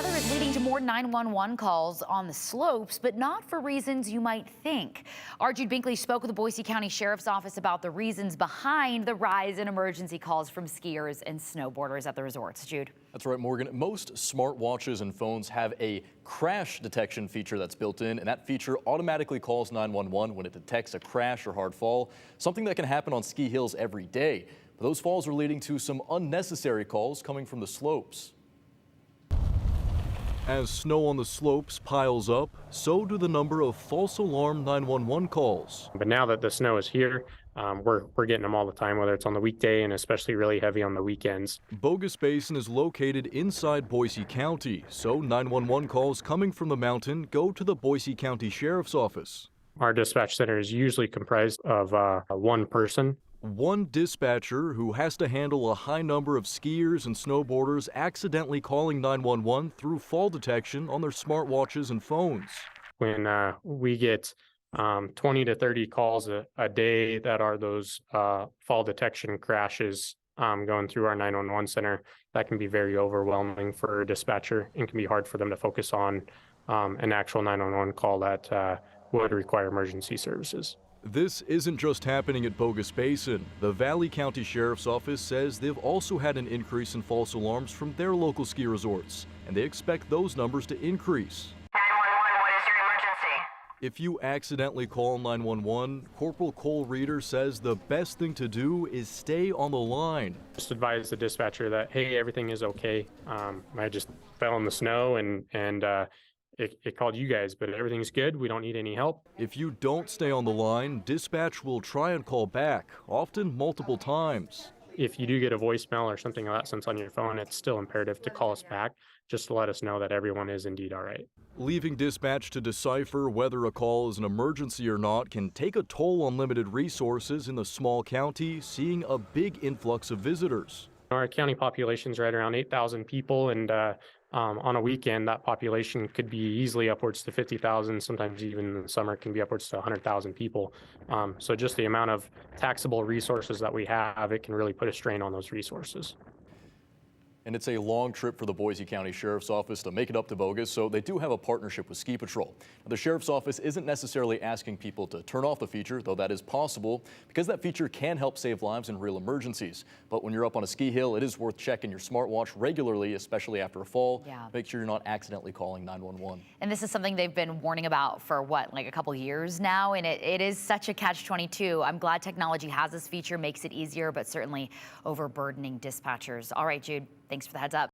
weather is leading to more 911 calls on the slopes, but not for reasons you might think. Our Jude Binkley spoke with the Boise County Sheriff's Office about the reasons behind the rise in emergency calls from skiers and snowboarders at the resorts. Jude. That's right, Morgan. Most smartwatches and phones have a crash detection feature that's built in, and that feature automatically calls 911 when it detects a crash or hard fall, something that can happen on ski hills every day. But those falls are leading to some unnecessary calls coming from the slopes. As snow on the slopes piles up, so do the number of false alarm 911 calls. But now that the snow is here, we're getting them all the time, whether it's on the weekday and especially really heavy on the weekends. Bogus Basin is located inside Boise County, so 911 calls coming from the mountain go to the Boise County Sheriff's Office. Our dispatch center is usually comprised of one person. One dispatcher who has to handle a high number of skiers and snowboarders accidentally calling 911 through fall detection on their smartwatches and phones. When we get 20 to 30 calls a day that are those fall detection crashes going through our 911 center, that can be very overwhelming for a dispatcher and can be hard for them to focus on an actual 911 call that would require emergency services. This isn't just happening at Bogus Basin. The Valley County Sheriff's Office says they've also had an increase in false alarms from their local ski resorts, and they expect those numbers to increase. 911, what is your emergency? If you accidentally call 911, Corporal Cole Reeder says the best thing to do is stay on the line. Just advise the dispatcher that, hey, everything is okay. I just fell in the snow and it called you guys, but everything's good. We don't need any help. If you don't stay on the line, dispatch will try and call back, often multiple times. If you do get a voicemail or something of that sense on your phone, it's still imperative to call us back just to let us know that everyone is indeed all right. Leaving dispatch to decipher whether a call is an emergency or not can take a toll on limited resources in the small county, seeing a big influx of visitors. Our county population is right around 8,000 people, and on a weekend, that population could be easily upwards to 50,000. Sometimes even in the summer can be upwards to 100,000 people. So just the amount of taxable resources that we have, it can really put a strain on those resources. And it's a long trip for the Boise County Sheriff's Office to make it up to Bogus, so they do have a partnership with Ski Patrol. Now, the Sheriff's Office isn't necessarily asking people to turn off the feature, though that is possible, because that feature can help save lives in real emergencies. But when you're up on a ski hill, it is worth checking your smartwatch regularly, especially after a fall. Yeah. Make sure you're not accidentally calling 911. And this is something they've been warning about for what, like a couple years now, and it is such a catch-22. I'm glad technology has this feature, makes it easier, but certainly overburdening dispatchers. All right, Jude, thanks for the heads up.